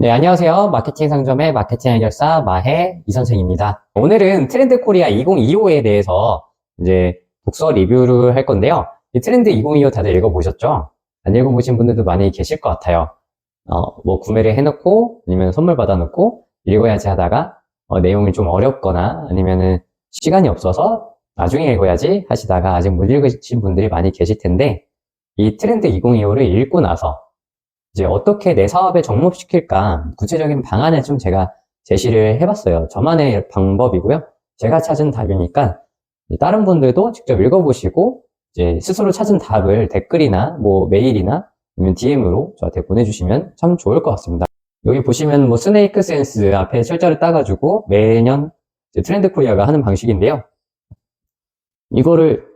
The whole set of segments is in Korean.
네, 안녕하세요. 마케팅 상점의 마케팅 해결사 마해 이선생입니다. 오늘은 트렌드 코리아 2025에 대해서 이제 독서 리뷰를 할 건데요. 이 트렌드 2025 다들 읽어보셨죠? 안 읽어보신 분들도 많이 계실 것 같아요. 뭐 구매를 해놓고 아니면 선물 받아놓고 읽어야지 하다가 내용이 좀 어렵거나 아니면은 시간이 없어서 나중에 읽어야지 하시다가 아직 못 읽으신 분들이 많이 계실 텐데 이 트렌드 2025를 읽고 나서 이제 어떻게 내 사업에 접목시킬까 구체적인 방안을 좀 제가 제시를 해봤어요. 저만의 방법이고요. 제가 찾은 답이니까 다른 분들도 직접 읽어보시고 이제 스스로 찾은 답을 댓글이나 뭐 메일이나 아니면 DM으로 저한테 보내주시면 참 좋을 것 같습니다. 여기 보시면 뭐 스네이크 센스 앞에 철자를 따가지고 매년 트렌드 코리아가 하는 방식인데요. 이거를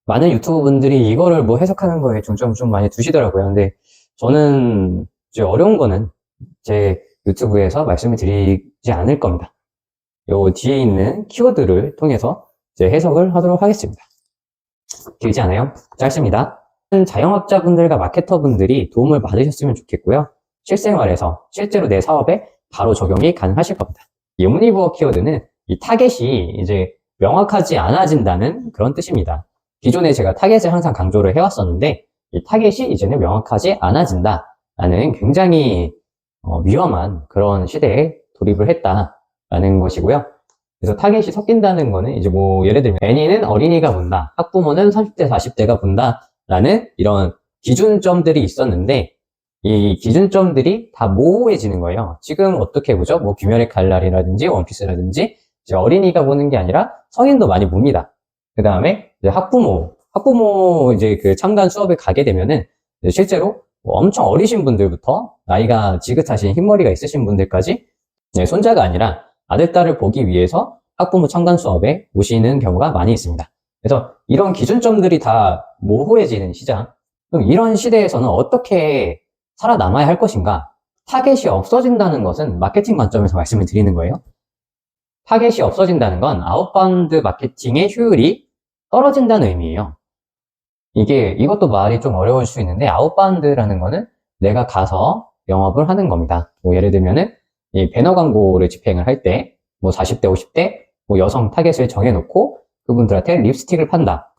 많은 유튜버 분들이 이거를 뭐 해석하는 거에 중점을 좀 많이 두시더라고요. 근데 저는 이제 어려운 거는 제 유튜브에서 말씀을 드리지 않을 겁니다. 요 뒤에 있는 키워드를 통해서 이제 해석을 하도록 하겠습니다. 길지 않아요? 짧습니다. 자영업자분들과 마케터분들이 도움을 받으셨으면 좋겠고요. 실생활에서 실제로 내 사업에 바로 적용이 가능하실 겁니다. 이 옴니버어 키워드는 이 타겟이 이제 명확하지 않아진다는 그런 뜻입니다. 기존에 제가 타겟을 항상 강조를 해왔었는데 이 타겟이 이제는 명확하지 않아진다라는 굉장히 위험한 그런 시대에 돌입을 했다라는 것이고요. 그래서 타겟이 섞인다는 거는 이제 뭐 예를 들면 애니는 어린이가 본다, 학부모는 30대, 40대가 본다라는 이런 기준점들이 있었는데 이 기준점들이 다 모호해지는 거예요. 지금 어떻게 보죠? 뭐 귀멸의 칼날이라든지 원피스라든지 이제 어린이가 보는 게 아니라 성인도 많이 봅니다. 그 다음에 이제 학부모 이제 그 참관 수업에 가게 되면은 실제로 뭐 엄청 어리신 분들부터 나이가 지긋하신 흰머리가 있으신 분들까지 손자가 아니라 아들, 딸을 보기 위해서 학부모 참관 수업에 오시는 경우가 많이 있습니다. 그래서 이런 기준점들이 다 모호해지는 시장, 그럼 이런 시대에서는 어떻게 살아남아야 할 것인가? 타겟이 없어진다는 것은 마케팅 관점에서 말씀을 드리는 거예요. 타겟이 없어진다는 건 아웃바운드 마케팅의 효율이 떨어진다는 의미예요. 이것도 말이 좀 어려울 수 있는데, 아웃바운드라는 거는 내가 가서 영업을 하는 겁니다. 뭐 예를 들면은, 이 배너 광고를 집행을 할 때, 뭐 40대, 50대, 뭐 여성 타겟을 정해놓고 그분들한테 립스틱을 판다.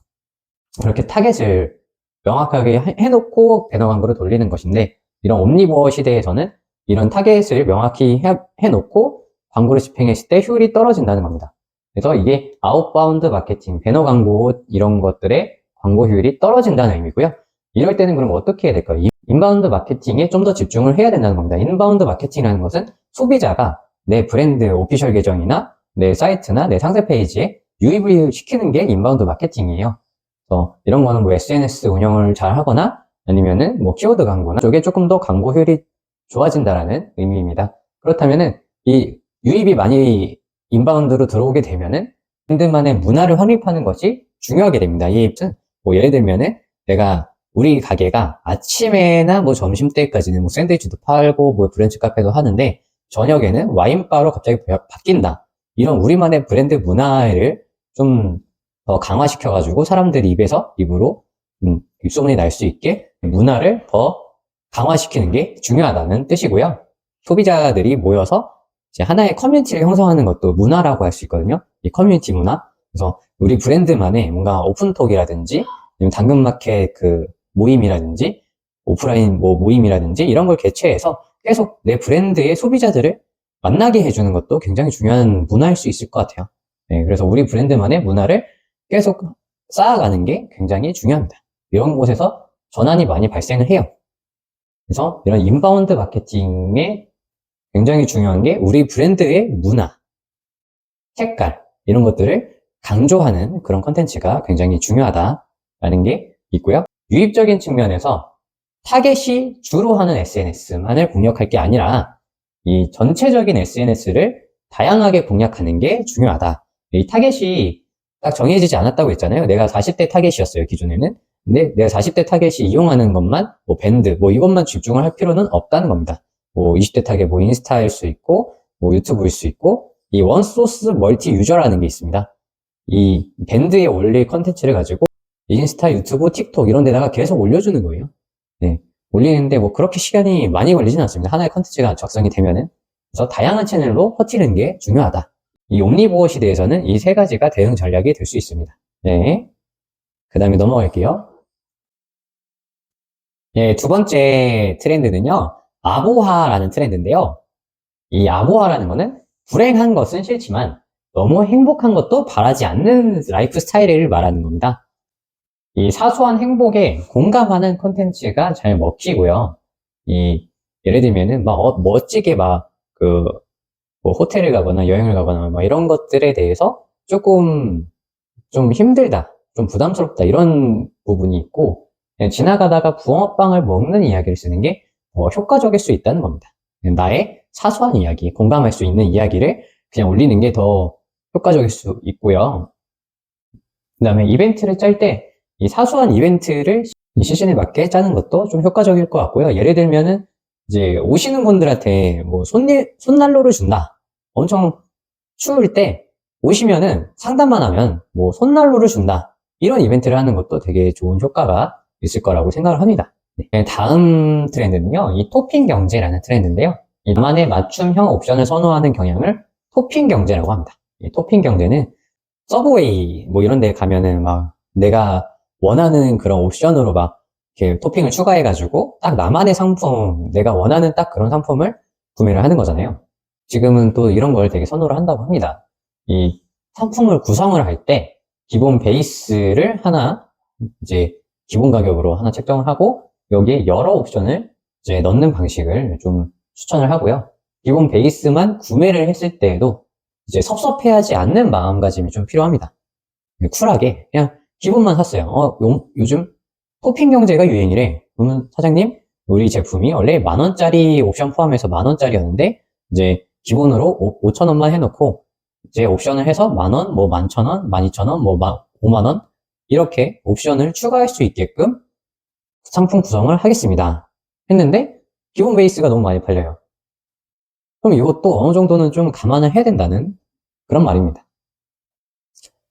그렇게 타겟을 명확하게 해놓고 배너 광고를 돌리는 것인데, 이런 옴니버어 시대에서는 이런 타겟을 명확히 해놓고 광고를 집행했을 때 효율이 떨어진다는 겁니다. 그래서 이게 아웃바운드 마케팅, 배너 광고 이런 것들의 광고 효율이 떨어진다는 의미고요. 이럴 때는 그럼 어떻게 해야 될까요? 인바운드 마케팅에 좀 더 집중을 해야 된다는 겁니다. 인바운드 마케팅이라는 것은 소비자가 내 브랜드 오피셜 계정이나 내 사이트나 내 상세 페이지에 유입을 시키는 게 인바운드 마케팅이에요. 그래서 이런 거는 뭐 SNS 운영을 잘 하거나 아니면은 뭐 키워드 광고나 쪽에 조금 더 광고 효율이 좋아진다라는 의미입니다. 그렇다면은 이 유입이 많이 인바운드로 들어오게 되면은 브랜드만의 문화를 확립하는 것이 중요하게 됩니다. 이 뭐 예를 들면은 내가 우리 가게가 아침에나 뭐 점심때까지는 뭐 샌드위치도 팔고 뭐 브런치 카페도 하는데 저녁에는 와인바로 갑자기 바뀐다. 이런 우리만의 브랜드 문화를 좀 더 강화시켜가지고 사람들 입으로 입소문이 날 수 있게 문화를 더 강화시키는 게 중요하다는 뜻이고요. 소비자들이 모여서 이제 하나의 커뮤니티를 형성하는 것도 문화라고 할 수 있거든요. 이 커뮤니티 문화. 그래서 우리 브랜드만의 뭔가 오픈톡이라든지 아니면 당근마켓 그 모임이라든지 오프라인 뭐 모임이라든지 이런 걸 개최해서 계속 내 브랜드의 소비자들을 만나게 해주는 것도 굉장히 중요한 문화일 수 있을 것 같아요. 네, 그래서 우리 브랜드만의 문화를 계속 쌓아가는 게 굉장히 중요합니다. 이런 곳에서 전환이 많이 발생을 해요. 그래서 이런 인바운드 마케팅에 굉장히 중요한 게 우리 브랜드의 문화, 색깔 이런 것들을 강조하는 그런 컨텐츠가 굉장히 중요하다라는 게 있고요. 유입적인 측면에서 타겟이 주로 하는 SNS만을 공략할 게 아니라 이 전체적인 SNS를 다양하게 공략하는 게 중요하다. 이 타겟이 딱 정해지지 않았다고 했잖아요. 내가 40대 타겟이었어요, 기존에는. 근데 내가 40대 타겟이 이용하는 것만, 뭐 밴드, 뭐 이것만 집중을 할 필요는 없다는 겁니다. 뭐 20대 타겟, 뭐 인스타일 수 있고, 뭐 유튜브일 수 있고, 이 원소스 멀티 유저라는 게 있습니다. 이 밴드에 올릴 컨텐츠를 가지고 인스타, 유튜브, 틱톡 이런 데다가 계속 올려주는 거예요. 네. 올리는데 뭐 그렇게 시간이 많이 걸리진 않습니다. 하나의 컨텐츠가 작성이 되면은. 그래서 다양한 채널로 퍼뜨리는 게 중요하다. 이 옴니보어 시대에서는 이 세 가지가 대응 전략이 될 수 있습니다. 네. 그 다음에 넘어갈게요. 네, 두 번째 트렌드는요, 아보하라는 트렌드인데요. 이 아보하라는 거는 불행한 것은 싫지만 너무 행복한 것도 바라지 않는 라이프 스타일을 말하는 겁니다. 이 사소한 행복에 공감하는 콘텐츠가 잘 먹히고요. 예를 들면은 멋지게 뭐 호텔을 가거나 여행을 가거나 뭐 이런 것들에 대해서 조금 좀 힘들다, 좀 부담스럽다 이런 부분이 있고, 그냥 지나가다가 붕어빵을 먹는 이야기를 쓰는 게 효과적일 수 있다는 겁니다. 나의 사소한 이야기, 공감할 수 있는 이야기를 그냥 올리는 게 더 효과적일 수 있고요. 그 다음에 이벤트를 짤 때 이 사소한 이벤트를 이 시즌에 맞게 짜는 것도 좀 효과적일 것 같고요. 예를 들면은 이제 오시는 분들한테 뭐 손난로를 준다. 엄청 추울 때 오시면은 상담만 하면 뭐 손난로를 준다. 이런 이벤트를 하는 것도 되게 좋은 효과가 있을 거라고 생각을 합니다. 네, 다음 트렌드는요, 이 토핑 경제라는 트렌드인데요. 이 나만의 맞춤형 옵션을 선호하는 경향을 토핑 경제라고 합니다. 이 토핑 경제는 서브웨이 뭐 이런 데 가면은 막 내가 원하는 그런 옵션으로 막 이렇게 토핑을 추가해가지고 딱 나만의 상품, 내가 원하는 딱 그런 상품을 구매를 하는 거잖아요. 지금은 또 이런 걸 되게 선호를 한다고 합니다. 이 상품을 구성을 할 때 기본 베이스를 하나 이제 기본 가격으로 하나 책정을 하고 여기에 여러 옵션을 이제 넣는 방식을 좀 추천을 하고요. 기본 베이스만 구매를 했을 때에도 이제 섭섭해하지 않는 마음가짐이 좀 필요합니다. 쿨하게 그냥 기본만 샀어요. 요즘 토핑 경제가 유행이래. 그러면 사장님, 우리 제품이 원래 10,000원짜리 옵션 포함해서 10,000원짜리였는데 이제 기본으로 5,000원만 해놓고 이제 옵션을 해서 10,000원, 뭐 11,000원, 12,000원, 뭐 50,000원 이렇게 옵션을 추가할 수 있게끔 상품 구성을 하겠습니다. 했는데 기본 베이스가 너무 많이 팔려요. 그럼 이것도 어느 정도는 좀 감안을 해야 된다는 그런 말입니다.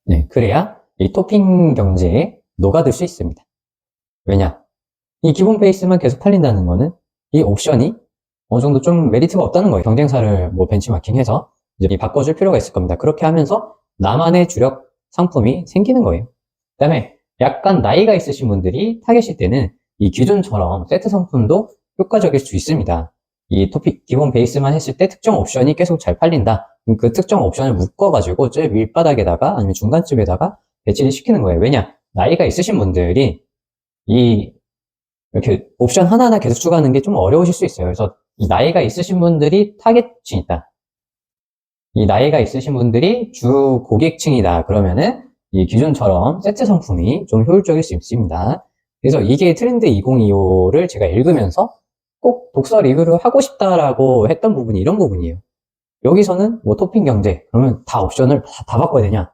네, 그래야 이 토핑 경제에 녹아들 수 있습니다. 왜냐? 이 기본 베이스만 계속 팔린다는 거는 이 옵션이 어느 정도 좀 메리트가 없다는 거예요. 경쟁사를 뭐 벤치마킹해서 이제 바꿔줄 필요가 있을 겁니다. 그렇게 하면서 나만의 주력 상품이 생기는 거예요. 그 다음에 약간 나이가 있으신 분들이 타겟일 때는 이 기존처럼 세트 상품도 효과적일 수 있습니다. 이 토픽 기본 베이스만 했을 때 특정 옵션이 계속 잘 팔린다. 그럼 그 특정 옵션을 묶어가지고 저 밑바닥에다가 아니면 중간쯤에다가 배치를 시키는 거예요. 왜냐? 나이가 있으신 분들이 이렇게 옵션 하나하나 계속 추가하는 게 좀 어려우실 수 있어요. 그래서 이 나이가 있으신 분들이 타겟층이 있다. 이 나이가 있으신 분들이 주 고객층이다. 그러면은 이 기존처럼 세트 상품이 좀 효율적일 수 있습니다. 그래서 이게 트렌드 2025를 제가 읽으면서 꼭 독서 리뷰를 하고 싶다라고 했던 부분이 이런 부분이에요. 여기서는 뭐 토핑 경제, 그러면 다 옵션을 다 바꿔야 되냐?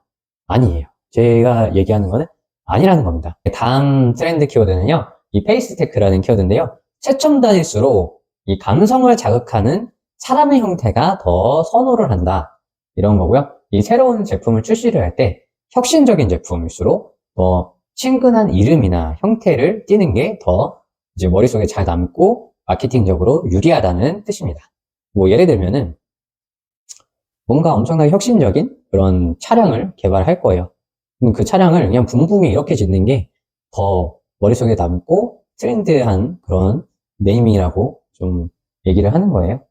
아니에요. 제가 얘기하는 거는 아니라는 겁니다. 다음 트렌드 키워드는요, 이 페이스테크라는 키워드인데요. 최첨단일수록 이 감성을 자극하는 사람의 형태가 더 선호를 한다. 이런 거고요. 이 새로운 제품을 출시를 할 때 혁신적인 제품일수록 더 친근한 이름이나 형태를 띄는 게 더 이제 머릿속에 잘 남고 마케팅적으로 유리하다는 뜻입니다. 뭐 예를 들면은 뭔가 엄청나게 혁신적인 그런 차량을 개발할 거예요. 그럼 그 차량을 그냥 붕붕이 이렇게 짓는 게 더 머릿속에 남고 트렌드한 그런 네이밍이라고 좀 얘기를 하는 거예요.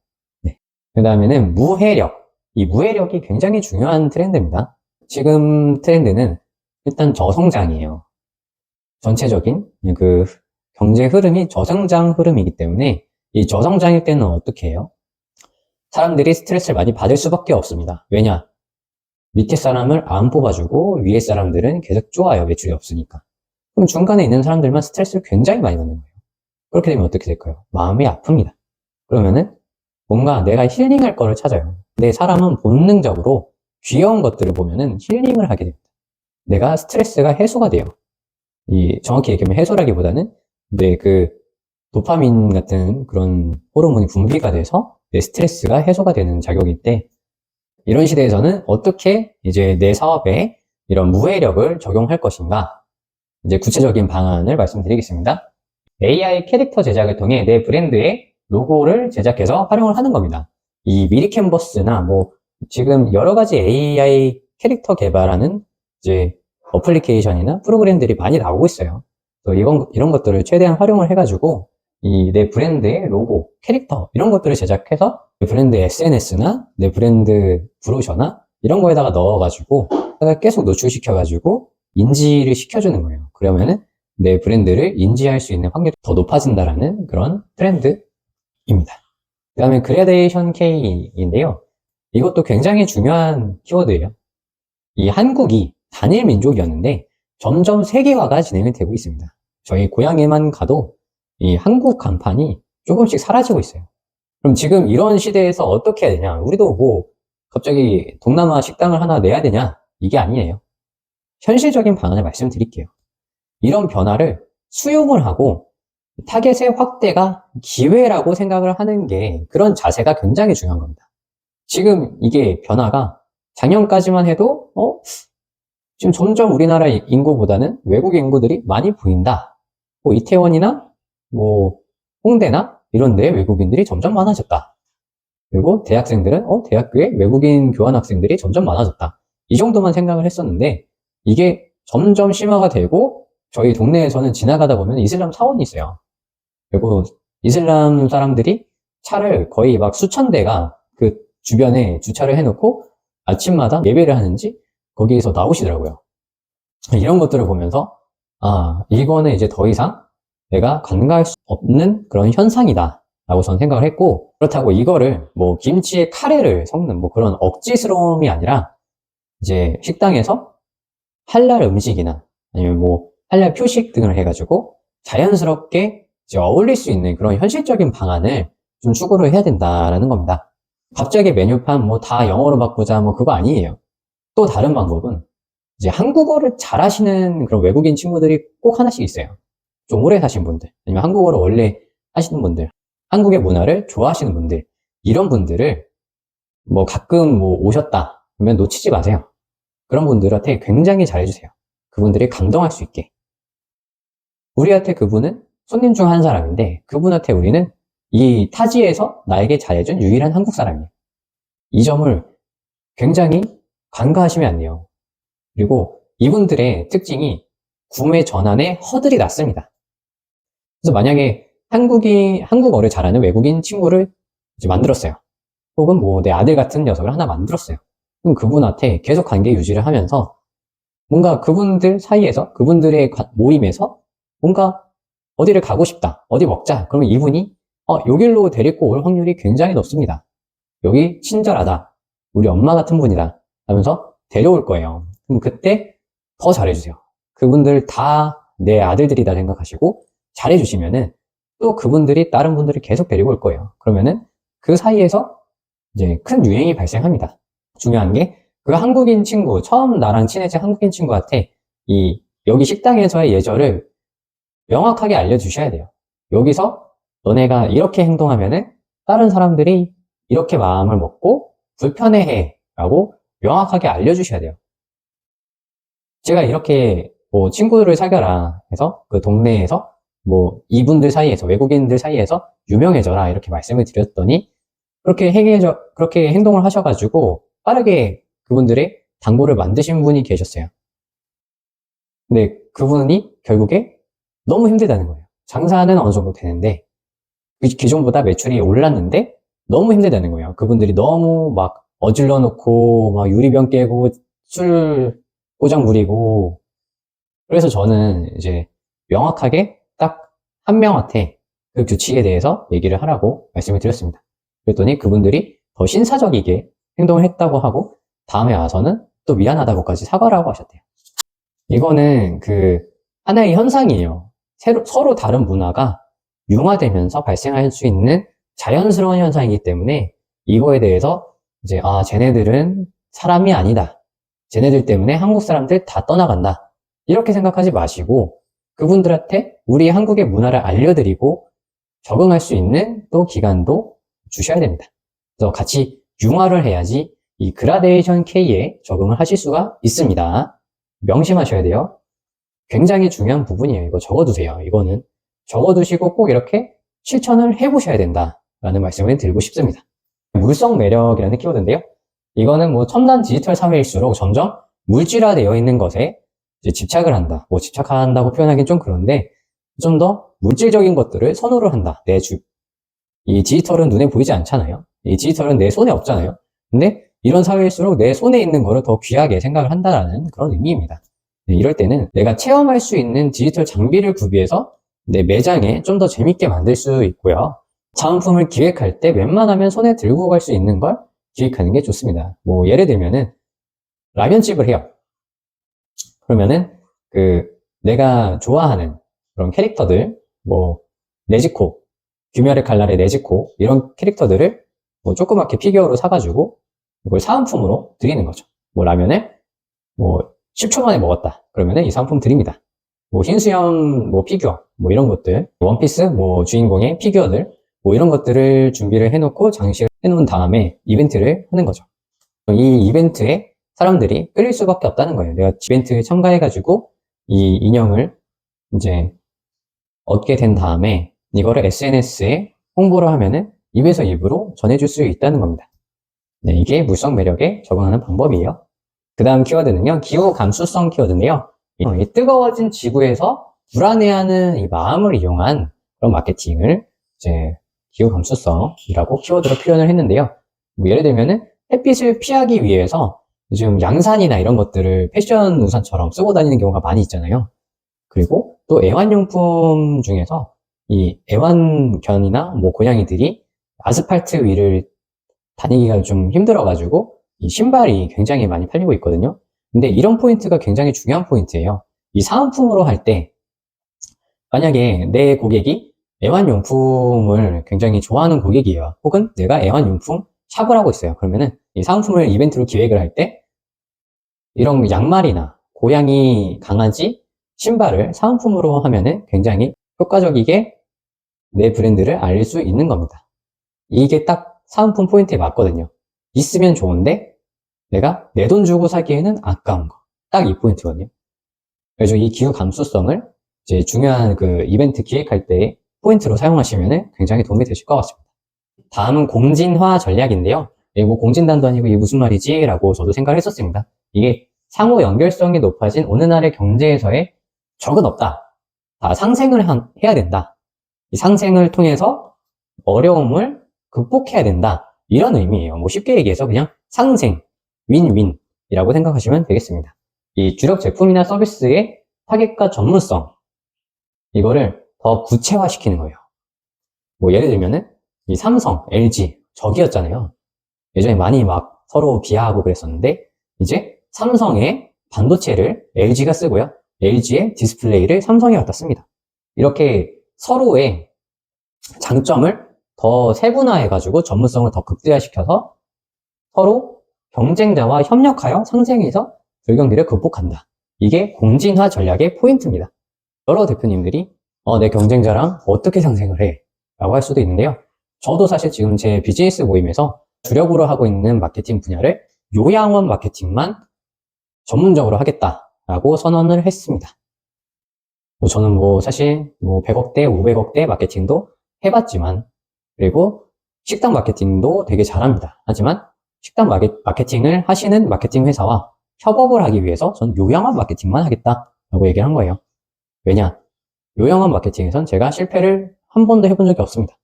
네. 그 다음에는 무해력. 이 무해력이 굉장히 중요한 트렌드입니다. 지금 트렌드는 일단 저성장이에요. 전체적인 그 경제 흐름이 저성장 흐름이기 때문에 이 저성장일 때는 어떻게 해요? 사람들이 스트레스를 많이 받을 수밖에 없습니다. 왜냐? 밑에 사람을 안 뽑아주고 위에 사람들은 계속 좋아요. 매출이 없으니까. 그럼 중간에 있는 사람들만 스트레스를 굉장히 많이 받는 거예요. 그렇게 되면 어떻게 될까요? 마음이 아픕니다. 그러면은 뭔가 내가 힐링할 거를 찾아요. 내 사람은 본능적으로 귀여운 것들을 보면은 힐링을 하게 됩니다. 내가 스트레스가 해소가 돼요. 정확히 얘기하면 해소라기보다는 내 그 도파민 같은 그런 호르몬이 분비가 돼서 내 스트레스가 해소가 되는 작용인데, 이런 시대에서는 어떻게 이제 내 사업에 이런 무해력을 적용할 것인가, 이제 구체적인 방안을 말씀드리겠습니다. AI 캐릭터 제작을 통해 내 브랜드의 로고를 제작해서 활용을 하는 겁니다. 이 미리 캔버스나 뭐 지금 여러 가지 AI 캐릭터 개발하는 이제 어플리케이션이나 프로그램들이 많이 나오고 있어요. 그래서 이런 것들을 최대한 활용을 해가지고 이 내 브랜드의 로고, 캐릭터 이런 것들을 제작해서 내 브랜드 SNS나 내 브랜드 브로셔나 이런 거에다가 넣어가지고 계속 노출시켜가지고 인지를 시켜주는 거예요. 그러면은 내 브랜드를 인지할 수 있는 확률이 더 높아진다라는 그런 트렌드입니다. 그 다음에 그라데이션 K인데요. 이것도 굉장히 중요한 키워드예요. 이 한국이 단일 민족이었는데 점점 세계화가 진행이 되고 있습니다. 저희 고향에만 가도 이 한국 간판이 조금씩 사라지고 있어요. 그럼 지금 이런 시대에서 어떻게 해야 되냐? 우리도 뭐 갑자기 동남아 식당을 하나 내야 되냐? 이게 아니에요. 현실적인 방안을 말씀드릴게요. 이런 변화를 수용을 하고 타겟의 확대가 기회라고 생각을 하는 게 그런 자세가 굉장히 중요한 겁니다. 지금 이게 변화가 작년까지만 해도 지금 점점 우리나라 인구보다는 외국 인구들이 많이 보인다. 뭐 이태원이나 뭐 홍대나 이런 데 외국인들이 점점 많아졌다. 그리고 대학생들은 대학교에 외국인 교환 학생들이 점점 많아졌다. 이 정도만 생각을 했었는데 이게 점점 심화가 되고 저희 동네에서는 지나가다 보면 이슬람 사원이 있어요. 그리고 이슬람 사람들이 차를 거의 막 수천 대가 그 주변에 주차를 해놓고 아침마다 예배를 하는지 거기에서 나오시더라고요. 이런 것들을 보면서 이거는 이제 더 이상 내가 간과할 수 없는 그런 현상이다 라고 저는 생각을 했고, 그렇다고 이거를 뭐 김치에 카레를 섞는 뭐 그런 억지스러움이 아니라 이제 식당에서 할랄 음식이나 아니면 뭐 할랄 표식 등을 해가지고 자연스럽게 이제 어울릴 수 있는 그런 현실적인 방안을 좀 추구를 해야 된다라는 겁니다. 갑자기 메뉴판 뭐 다 영어로 바꾸자 뭐 그거 아니에요. 또 다른 방법은 이제 한국어를 잘하시는 그런 외국인 친구들이 꼭 하나씩 있어요. 좀 오래 사신 분들, 아니면 한국어를 원래 하시는 분들, 한국의 문화를 좋아하시는 분들, 이런 분들을 뭐 가끔 뭐 오셨다 그러면 놓치지 마세요. 그런 분들한테 굉장히 잘해주세요. 그분들이 감동할 수 있게. 우리한테 그분은 손님 중 한 사람인데 그분한테 우리는 이 타지에서 나에게 잘해준 유일한 한국 사람이에요. 이 점을 굉장히 간과하시면 안 돼요. 그리고 이분들의 특징이 구매 전환에 허들이 낮습니다. 그래서 만약에 한국어를 잘하는 외국인 친구를 이제 만들었어요. 혹은 뭐 내 아들 같은 녀석을 하나 만들었어요. 그럼 그분한테 계속 관계 유지를 하면서 뭔가 그분들 사이에서, 그분들의 모임에서 뭔가 어디를 가고 싶다, 어디 먹자. 그러면 이분이 여길로 데리고 올 확률이 굉장히 높습니다. 여기 친절하다, 우리 엄마 같은 분이다 하면서 데려올 거예요. 그럼 그때 더 잘해주세요. 그분들 다 내 아들들이다 생각하시고 잘해주시면은 또 그분들이 다른 분들을 계속 데리고 올 거예요. 그러면은 그 사이에서 이제 큰 유행이 발생합니다. 중요한 게 그 한국인 친구, 처음 나랑 친해진 한국인 친구한테 여기 식당에서의 예절을 명확하게 알려주셔야 돼요. 여기서 너네가 이렇게 행동하면은 다른 사람들이 이렇게 마음을 먹고 불편해해 라고 명확하게 알려주셔야 돼요. 제가 이렇게 뭐 친구를 사귀어라 해서 그 동네에서 뭐 이분들 사이에서, 외국인들 사이에서 유명해져라 이렇게 말씀을 드렸더니 그렇게 행동을 하셔가지고 빠르게 그분들의 단골을 만드신 분이 계셨어요. 근데 그분이 결국에 너무 힘들다는 거예요. 장사는 어느 정도 되는데 기존보다 매출이 올랐는데 너무 힘들다는 거예요. 그분들이 너무 막 어질러 놓고 막 유리병 깨고 술 꼬장 부리고. 그래서 저는 이제 명확하게 딱 한 명한테 그 규칙에 대해서 얘기를 하라고 말씀을 드렸습니다. 그랬더니 그분들이 더 신사적이게 행동을 했다고 하고 다음에 와서는 또 미안하다고까지 사과를 하고 하셨대요. 이거는 하나의 현상이에요. 서로 다른 문화가 융화되면서 발생할 수 있는 자연스러운 현상이기 때문에 이거에 대해서 이제 쟤네들은 사람이 아니다. 쟤네들 때문에 한국 사람들 다 떠나간다. 이렇게 생각하지 마시고 그분들한테 우리 한국의 문화를 알려드리고 적응할 수 있는 또 기간도 주셔야 됩니다. 그래서 같이 융화를 해야지 이 그라데이션 K에 적응을 하실 수가 있습니다. 명심하셔야 돼요. 굉장히 중요한 부분이에요. 이거 적어두세요. 이거는 적어두시고 꼭 이렇게 실천을 해보셔야 된다라는 말씀을 드리고 싶습니다. 물성 매력이라는 키워드인데요. 이거는 뭐 첨단 디지털 사회일수록 점점 물질화되어 있는 것에 이제 집착을 한다. 뭐 집착한다고 표현하기는 좀 그런데 좀 더 물질적인 것들을 선호를 한다. 이 디지털은 눈에 보이지 않잖아요. 이 디지털은 내 손에 없잖아요. 근데 이런 사회일수록 내 손에 있는 거를 더 귀하게 생각을 한다라는 그런 의미입니다. 이럴 때는 내가 체험할 수 있는 디지털 장비를 구비해서 내 매장에 좀 더 재밌게 만들 수 있고요. 사은품을 기획할 때 웬만하면 손에 들고 갈 수 있는 걸 기획하는 게 좋습니다. 뭐 예를 들면은 라면집을 해요. 그러면은 내가 좋아하는 그런 캐릭터들, 뭐 네지코, 귀멸의 칼날의 네지코 이런 캐릭터들을 뭐 조그맣게 피규어로 사가지고 이걸 사은품으로 드리는 거죠. 뭐 라면을 뭐 10초 만에 먹었다. 그러면은 이 사은품 드립니다. 뭐 흰수염 뭐 피규어 뭐 이런 것들, 원피스 뭐 주인공의 피규어들 뭐 이런 것들을 준비를 해놓고 장식을 해놓은 다음에 이벤트를 하는 거죠. 이 이벤트에 사람들이 끌릴 수밖에 없다는 거예요. 내가 이벤트에 참가해가지고 이 인형을 이제 얻게 된 다음에 이거를 SNS에 홍보를 하면은 입에서 입으로 전해줄 수 있다는 겁니다. 네, 이게 물성 매력에 적응하는 방법이에요. 그 다음 키워드는요, 기후 감수성 키워드인데요. 이 뜨거워진 지구에서 불안해하는 이 마음을 이용한 그런 마케팅을 이제 기후 감수성이라고 키워드로 표현을 했는데요. 뭐 예를 들면은 햇빛을 피하기 위해서 지금 양산이나 이런 것들을 패션 우산처럼 쓰고 다니는 경우가 많이 있잖아요. 그리고 또 애완용품 중에서 이 애완견이나 뭐 고양이들이 아스팔트 위를 다니기가 좀 힘들어가지고 이 신발이 굉장히 많이 팔리고 있거든요. 근데 이런 포인트가 굉장히 중요한 포인트예요. 이 사은품으로 할 때 만약에 내 고객이 애완용품을 굉장히 좋아하는 고객이에요. 혹은 내가 애완용품 샵을 하고 있어요. 그러면은 이 사은품을 이벤트로 기획을 할 때 이런 양말이나 고양이, 강아지, 신발을 사은품으로 하면은 굉장히 효과적이게 내 브랜드를 알릴 수 있는 겁니다. 이게 딱 사은품 포인트에 맞거든요. 있으면 좋은데 내가 내 돈 주고 사기에는 아까운 거. 딱 이 포인트거든요. 그래서 이 기후 감수성을 이제 중요한 그 이벤트 기획할 때 포인트로 사용하시면 굉장히 도움이 되실 것 같습니다. 다음은 공진화 전략인데요. 뭐 공진단도 아니고 이게 무슨 말이지? 라고 저도 생각을 했었습니다. 이게 상호 연결성이 높아진 오늘날의 경제에서의 적은 없다. 다 상생을 해야 된다. 이 상생을 통해서 어려움을 극복해야 된다. 이런 의미예요. 뭐 쉽게 얘기해서 그냥 상생, 윈윈이라고 생각하시면 되겠습니다. 이 주력 제품이나 서비스의 타겟과 전문성, 이거를 더 구체화시키는 거예요. 뭐 예를 들면은 이 삼성, LG 적이었잖아요. 예전에 많이 막 서로 비하하고 그랬었는데 이제 삼성의 반도체를 LG가 쓰고요. LG의 디스플레이를 삼성이 갖다 씁니다. 이렇게 서로의 장점을 더 세분화해가지고 전문성을 더 극대화시켜서 서로 경쟁자와 협력하여 상생해서 불경기를 극복한다. 이게 공진화 전략의 포인트입니다. 여러 대표님들이 내 경쟁자랑 어떻게 상생을 해? 라고 할 수도 있는데요. 저도 사실 지금 제 비즈니스 모임에서 주력으로 하고 있는 마케팅 분야를 요양원 마케팅만 전문적으로 하겠다라고 선언을 했습니다. 저는 사실 100억대, 500억대 마케팅도 해봤지만, 그리고 식당 마케팅도 되게 잘합니다. 하지만 식당 마케팅을 하시는 마케팅 회사와 협업을 하기 위해서 전 요양원 마케팅만 하겠다라고 얘기를 한 거예요. 왜냐? 요양원 마케팅에선 제가 실패를 한 번도 해본 적이 없습니다.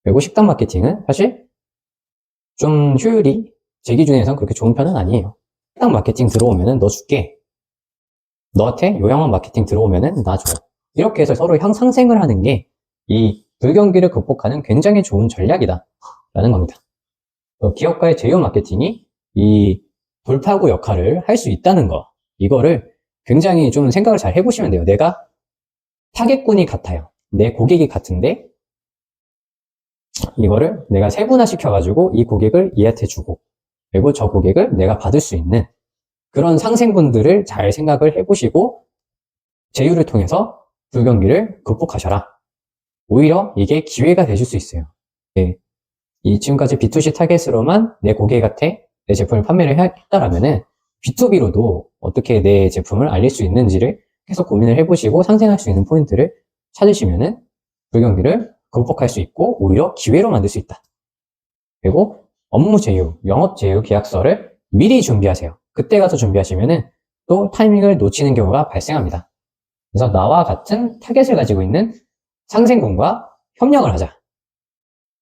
그리고 식당 마케팅은 사실 좀 효율이 제 기준에선 그렇게 좋은 편은 아니에요. 식당 마케팅 들어오면은 너 줄게. 너한테 요양원 마케팅 들어오면은 나 줘. 이렇게 해서 서로 상생을 하는 게 이 불경기를 극복하는 굉장히 좋은 전략이다 라는 겁니다. 기업가의 제휴 마케팅이 이 돌파구 역할을 할 수 있다는 거, 이거를 굉장히 좀 생각을 잘 해보시면 돼요. 내가 타겟군이 같아요. 내 고객이 같은데 이거를 내가 세분화 시켜가지고 이 고객을 얘한테 주고, 그리고 저 고객을 내가 받을 수 있는 그런 상생분들을 잘 생각을 해보시고 제휴를 통해서 불경기를 극복하셔라. 오히려 이게 기회가 되실 수 있어요. 이 지금까지 B2C 타겟으로만 내 고객한테 내 제품을 판매를 했다라면은 B2B로도 어떻게 내 제품을 알릴 수 있는지를 계속 고민을 해보시고 상생할 수 있는 포인트를 찾으시면은 불경기를 극복할 수 있고 오히려 기회로 만들 수 있다. 그리고 업무 제휴, 영업 제휴 계약서를 미리 준비하세요. 그때 가서 준비하시면은 또 타이밍을 놓치는 경우가 발생합니다. 그래서 나와 같은 타겟을 가지고 있는 상생군과 협력을 하자.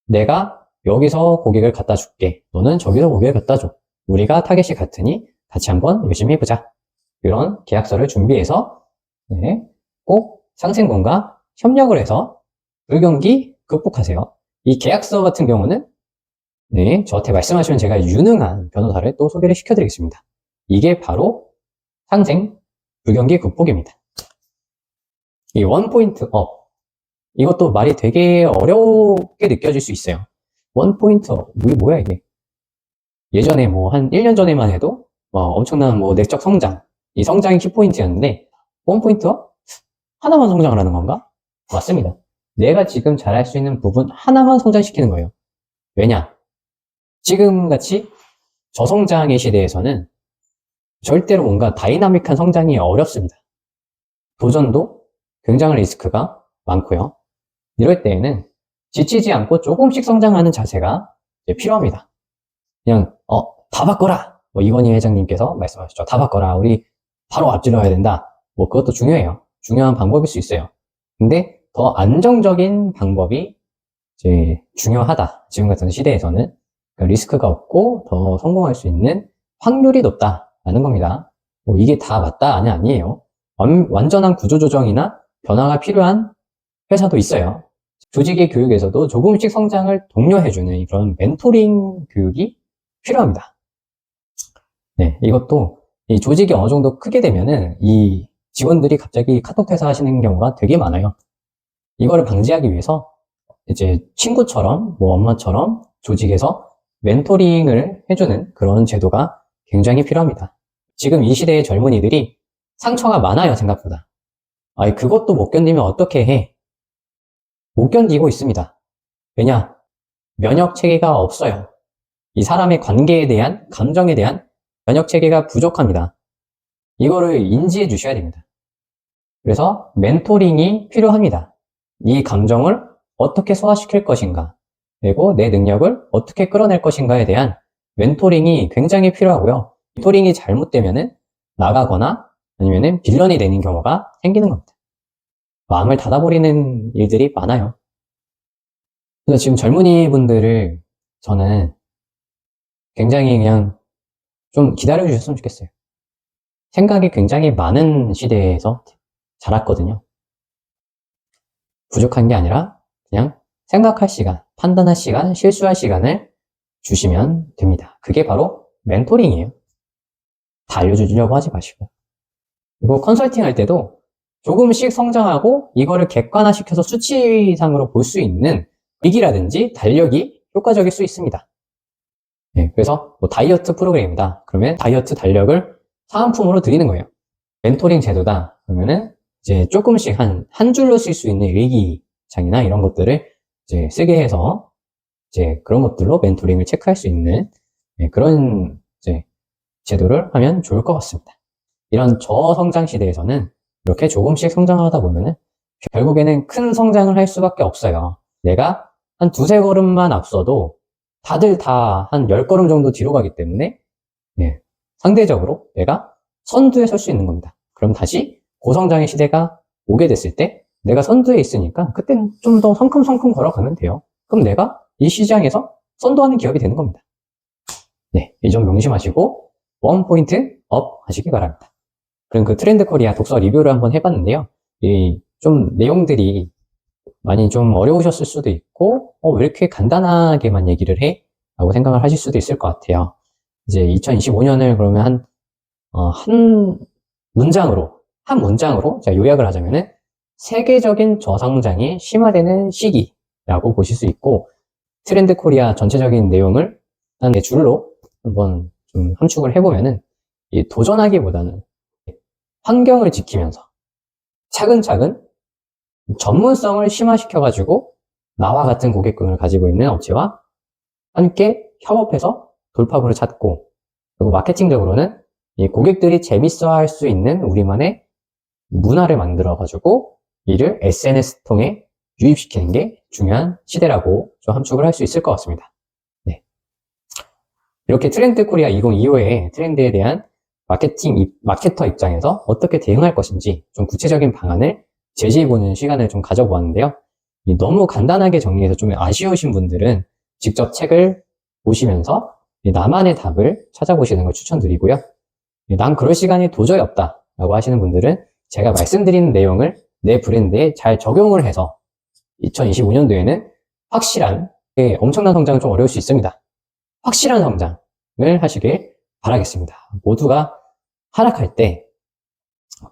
내가 여기서 고객을 갖다 줄게. 너는 저기서 고객을 갖다 줘. 우리가 타겟이 같으니 같이 한번 열심히 해보자. 이런 계약서를 준비해서 꼭 상생군과 협력을 해서 불경기 극복하세요. 이 계약서 같은 경우는 저한테 말씀하시면 제가 유능한 변호사를 또 소개를 시켜드리겠습니다. 이게 바로 상생 불경기 극복입니다. 이 원포인트 업, 이것도 말이 되게 어렵게 느껴질 수 있어요. 원포인트 업, 이게 뭐야 이게? 예전에 뭐 한 1년 전에만 해도 엄청난 내적 성장, 이 성장이 키포인트였는데 원포인트 업? 하나만 성장을 하는 건가? 맞습니다. 내가 지금 잘할 수 있는 부분 하나만 성장시키는 거예요. 왜냐? 지금같이 저성장의 시대에서는 절대로 뭔가 다이나믹한 성장이 어렵습니다. 도전도 굉장한 리스크가 많고요. 이럴 때에는 지치지 않고 조금씩 성장하는 자세가 필요합니다. 그냥 다 바꿔라! 이건희 회장님께서 말씀하셨죠. 다 바꿔라. 우리 바로 앞질러야 된다. 그것도 중요해요. 중요한 방법일 수 있어요. 근데 더 안정적인 방법이 이제 중요하다. 지금 같은 시대에서는 리스크가 없고 더 성공할 수 있는 확률이 높다라는 겁니다. 이게 다 맞다? 아니에요. 완전한 구조조정이나 변화가 필요한 회사도 있어요. 조직의 교육에서도 조금씩 성장을 독려해주는 그런 멘토링 교육이 필요합니다. 네, 이것도 이 조직이 어느 정도 크게 되면은 이 직원들이 갑자기 카톡 퇴사하시는 경우가 되게 많아요. 이거를 방지하기 위해서 이제 친구처럼 엄마처럼 조직에서 멘토링을 해주는 그런 제도가 굉장히 필요합니다. 지금 이 시대의 젊은이들이 상처가 많아요, 생각보다. 그것도 못 견디면 어떻게 해? 못 견디고 있습니다. 왜냐? 면역 체계가 없어요. 이 사람의 관계에 대한, 감정에 대한 면역 체계가 부족합니다. 이거를 인지해 주셔야 됩니다. 그래서 멘토링이 필요합니다. 이 감정을 어떻게 소화시킬 것인가, 그리고 내 능력을 어떻게 끌어낼 것인가에 대한 멘토링이 굉장히 필요하고요. 멘토링이 잘못되면은 나가거나 아니면은 빌런이 되는 경우가 생기는 겁니다. 마음을 닫아버리는 일들이 많아요. 그래서 지금 젊은이 분들을 저는 굉장히 그냥 좀 기다려 주셨으면 좋겠어요. 생각이 굉장히 많은 시대에서 자랐거든요. 부족한 게 아니라 그냥 생각할 시간, 판단할 시간, 실수할 시간을 주시면 됩니다. 그게 바로 멘토링이에요. 다 알려주려고 하지 마시고. 그리고 컨설팅 할 때도 조금씩 성장하고 이거를 객관화시켜서 수치상으로 볼 수 있는 위기라든지 달력이 효과적일 수 있습니다. 네, 그래서 다이어트 프로그램이다. 그러면 다이어트 달력을 사은품으로 드리는 거예요. 멘토링 제도다. 그러면은 이제 조금씩 한 줄로 쓸 수 있는 일기장이나 이런 것들을 이제 쓰게 해서 이제 그런 것들로 멘토링을 체크할 수 있는 그런 이제 제도를 하면 좋을 것 같습니다. 이런 저성장 시대에서는 이렇게 조금씩 성장하다 보면은 결국에는 큰 성장을 할 수밖에 없어요. 내가 한 두세 걸음만 앞서도 다들 다 한 10걸음 정도 뒤로 가기 때문에 상대적으로 내가 선두에 설 수 있는 겁니다. 그럼 다시 고성장의 시대가 오게 됐을 때 내가 선두에 있으니까 그때는 좀 더 성큼성큼 걸어가면 돼요. 그럼 내가 이 시장에서 선도하는 기업이 되는 겁니다. 네, 이 점 명심하시고 원 포인트 업 하시기 바랍니다. 그럼 그 트렌드 코리아 독서 리뷰를 한번 해봤는데요. 좀 내용들이 많이 좀 어려우셨을 수도 있고 왜 이렇게 간단하게만 얘기를 해? 라고 생각을 하실 수도 있을 것 같아요. 이제 2025년을 그러면 한 문장으로 제가 요약을 하자면은 세계적인 저성장이 심화되는 시기라고 보실 수 있고, 트렌드 코리아 전체적인 내용을 한 네 줄로 한번 좀 함축을 해보면은 이 도전하기보다는 환경을 지키면서 차근차근 전문성을 심화시켜가지고 나와 같은 고객군을 가지고 있는 업체와 함께 협업해서 돌파구를 찾고, 그리고 마케팅적으로는 이 고객들이 재밌어 할 수 있는 우리만의 문화를 만들어가지고 이를 SNS 통해 유입시키는 게 중요한 시대라고 좀 함축을 할 수 있을 것 같습니다. 네. 이렇게 트렌드 코리아 2025의 트렌드에 대한 마케터 입장에서 어떻게 대응할 것인지 좀 구체적인 방안을 제시해보는 시간을 좀 가져보았는데요. 너무 간단하게 정리해서 좀 아쉬우신 분들은 직접 책을 보시면서 나만의 답을 찾아보시는 걸 추천드리고요. 난 그럴 시간이 도저히 없다 라고 하시는 분들은 제가 말씀드리는 내용을 내 브랜드에 잘 적용을 해서 2025년도에는 확실한, 엄청난 성장은 좀 어려울 수 있습니다. 확실한 성장을 하시길 바라겠습니다. 모두가 하락할 때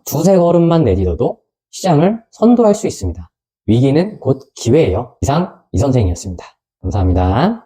두세 걸음만 내딛어도 시장을 선도할 수 있습니다. 위기는 곧 기회예요. 이상 이 선생이었습니다. 감사합니다.